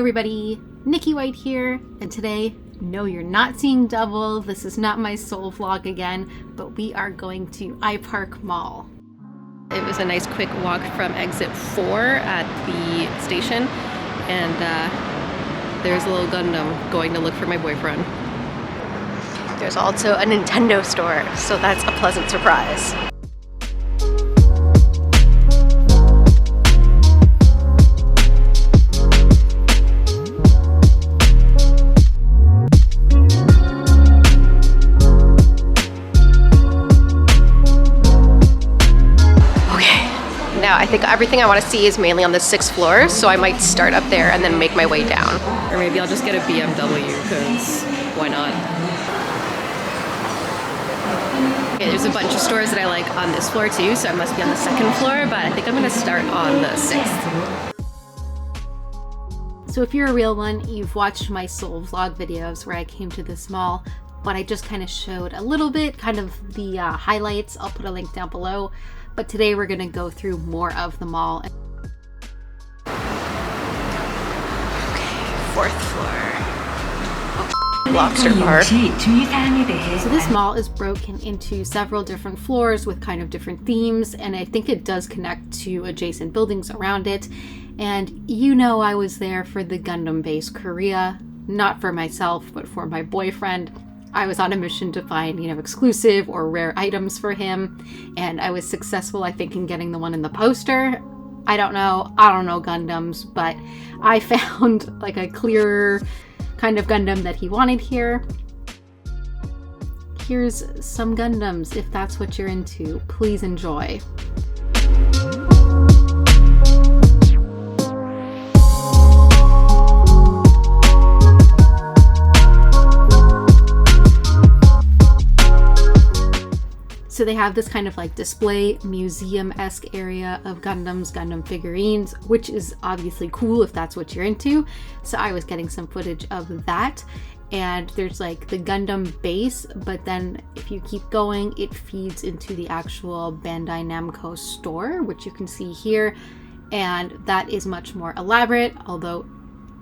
everybody, Nikki White here, and today, no, you're not seeing double. This is not my Seoul vlog again, but we are going to iPark Mall. It was a nice quick walk from exit 4 at the station, and there's a little Gundam going to look for my boyfriend. There's also a Nintendo store, so that's a pleasant surprise. Now, I think everything I want to see is mainly on the 6th floor, so I might start up there and then make my way down. Or maybe I'll just get a BMW, because why not? Okay, there's a bunch of stores that I like on this floor too, so I must be on the 2nd floor, but I think I'm going to start on the 6th. So if you're a real one, you've watched my Seoul vlog videos where I came to this mall, but I just kind of showed a little bit, kind of the highlights. I'll put a link down below. But today we're gonna go through more of the mall. Okay, 4th floor. Oh, Lobster Bar. So this mall is broken into several different floors with kind of different themes, and I think it does connect to adjacent buildings around it. And you know, I was there for the Gundam base Korea, not for myself, but for my boyfriend. I was on a mission to find, exclusive or rare items for him, and I was successful, I think, in getting the one in the poster. I don't know Gundams, but I found like a clearer kind of Gundam that he wanted here. Here's some Gundams, if that's what you're into. Please enjoy. So they have this kind of like display museum-esque area of Gundams, Gundam figurines, which is obviously cool if that's what you're into. So I was getting some footage of that. And there's like the Gundam base, but then if you keep going, it feeds into the actual Bandai Namco store, which you can see here. And that is much more elaborate, although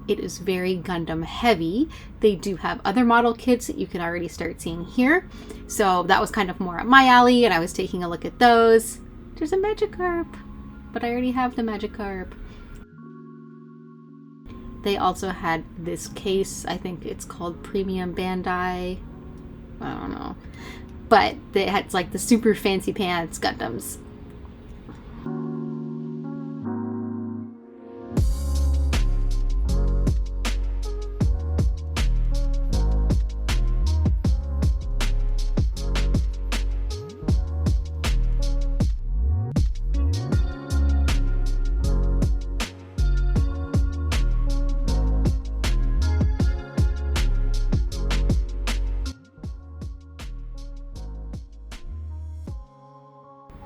it is very Gundam heavy. They do have other model kits that you can already start seeing here. So that was kind of more up my alley, and I was taking a look at those. There's a Magikarp, but I already have the Magikarp. They also had this case, I think it's called Premium Bandai. I don't know. But it had like the super fancy pants Gundams.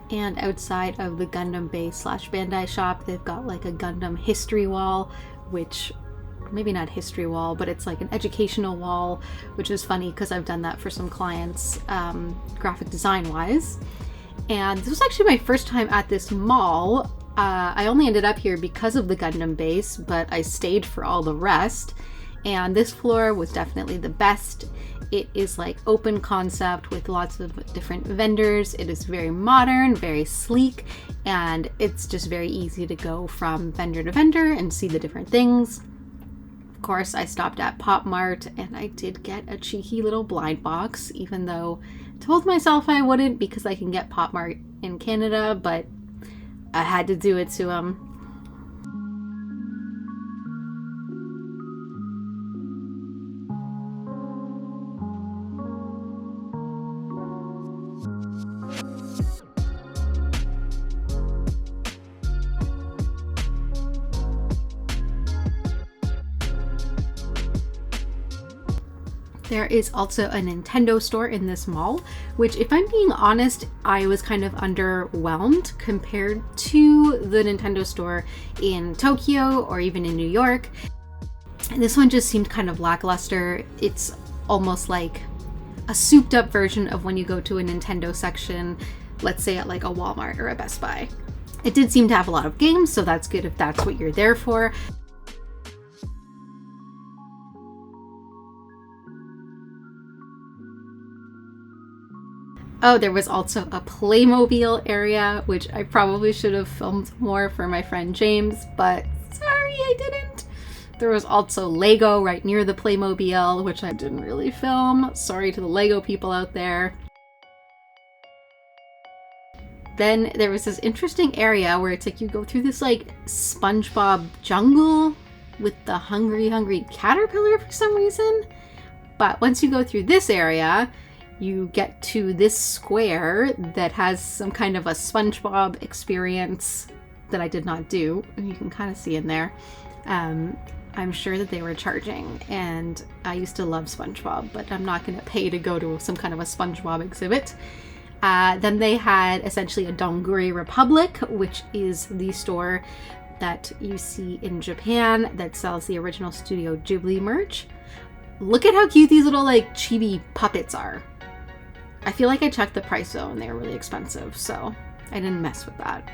And outside of the Gundam base / Bandai shop, they've got like a Gundam history wall, which maybe not history wall, but it's like an educational wall, which is funny because I've done that for some clients, graphic design wise. And this was actually my first time at this mall. I only ended up here because of the Gundam base, but I stayed for all the rest. And this floor was definitely the best. It is like open concept with lots of different vendors. It is very modern, very sleek, and it's just very easy to go from vendor to vendor and see the different things. Of course, I stopped at Pop Mart and I did get a cheeky little blind box, even though I told myself I wouldn't because I can get Pop Mart in Canada, but I had to do it to There is also a Nintendo store in this mall, which, if I'm being honest, I was kind of underwhelmed compared to the Nintendo store in Tokyo or even in New York. And this one just seemed kind of lackluster. It's almost like a souped up version of when you go to a Nintendo section, let's say at like a Walmart or a Best Buy. It did seem to have a lot of games, so that's good if that's what you're there for. Oh, there was also a Playmobil area, which I probably should have filmed more for my friend James, but sorry I didn't. There was also Lego right near the Playmobil, which I didn't really film. Sorry to the Lego people out there. Then there was this interesting area where it's like you go through this like SpongeBob jungle with the hungry caterpillar for some reason. But once you go through this area, you get to this square that has some kind of a SpongeBob experience that I did not do. You can kind of see in there. I'm sure that they were charging, and I used to love SpongeBob, but I'm not going to pay to go to some kind of a SpongeBob exhibit. Then they had essentially a Donguri Republic, which is the store that you see in Japan that sells the original Studio Ghibli merch. Look at how cute these little like chibi puppets are. I feel like I checked the price though and they were really expensive, so I didn't mess with that.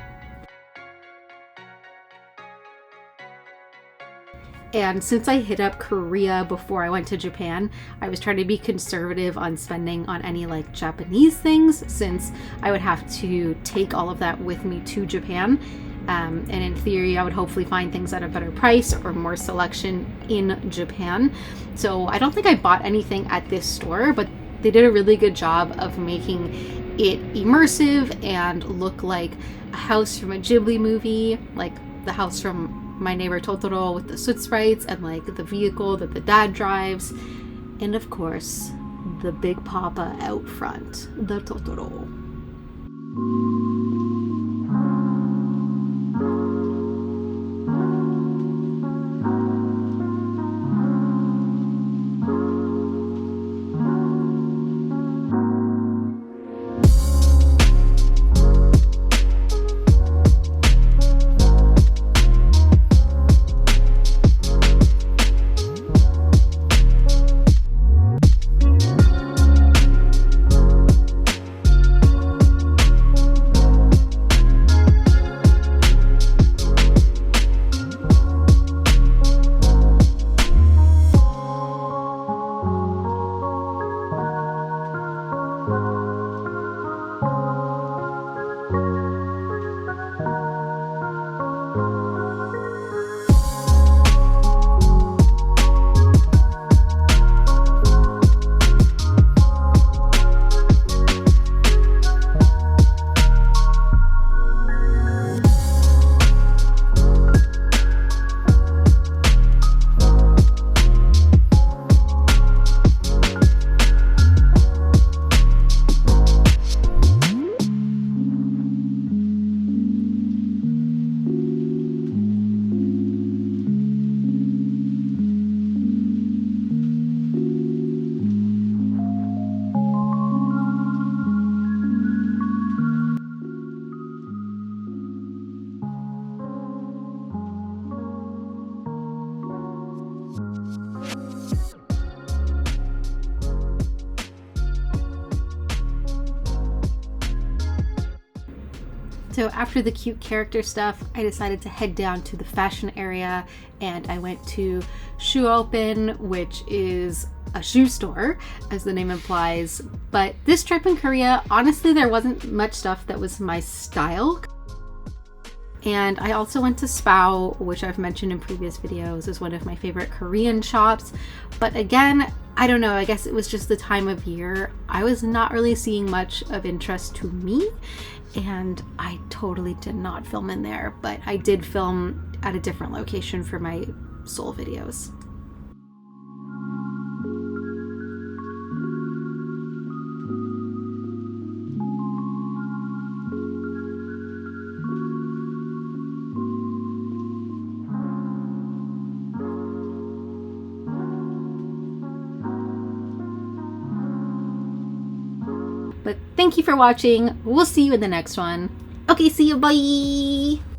And since I hit up Korea before I went to Japan, I was trying to be conservative on spending on any like Japanese things, since I would have to take all of that with me to Japan. And in theory, I would hopefully find things at a better price or more selection in Japan. So I don't think I bought anything at this store, but they did a really good job of making it immersive and look like a house from a Ghibli movie, like the house from My Neighbor Totoro with the soot sprites and like the vehicle that the dad drives. And of course, the Big Papa out front, the Totoro. So after the cute character stuff, I decided to head down to the fashion area, and I went to Shoe Open, which is a shoe store, as the name implies. But this trip in Korea, honestly, there wasn't much stuff that was my style. And I also went to Spao, which I've mentioned in previous videos is one of my favorite Korean shops. But again, I don't know, I guess it was just the time of year. I was not really seeing much of interest to me, and I totally did not film in there, but I did film at a different location for my Seoul videos. But thank you for watching. We'll see you in the next one. Okay, see you. Bye.